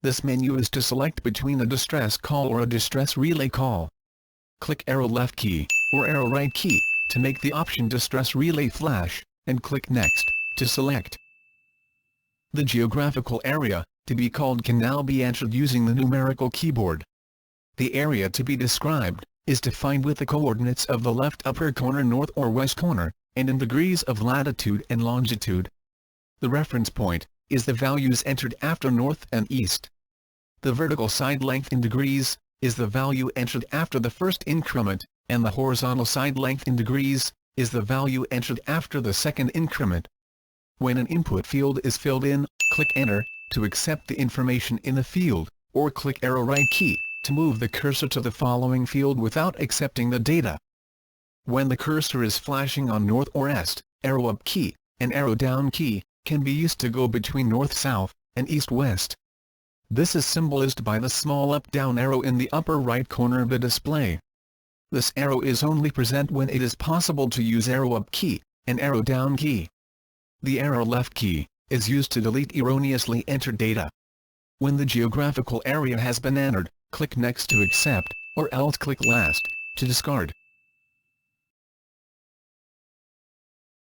This menu is to select between a distress call or a distress relay call. Click arrow left key, or arrow right key, to make the option distress relay flash, and click next, to select. The geographical area, to be called, can now be entered using the numerical keyboard. The area to be described is defined with the coordinates of the left upper corner, north or west corner, and in degrees of latitude and longitude. The reference point is the values entered after north and east. The vertical side length in degrees is the value entered after the first increment, and the horizontal side length in degrees is the value entered after the second increment. When an input field is filled in, click Enter to accept the information in the field, or click arrow right key to move the cursor to the following field without accepting the data. When the cursor is flashing on north or east, arrow up key and arrow down key can be used to go between north-south and east-west. This is symbolized by the small up-down arrow in the upper right corner of the display. This arrow is only present when it is possible to use arrow up key and arrow down key. The arrow left key is used to delete erroneously entered data. When the geographical area has been entered, click Next to accept, or else click Last to discard.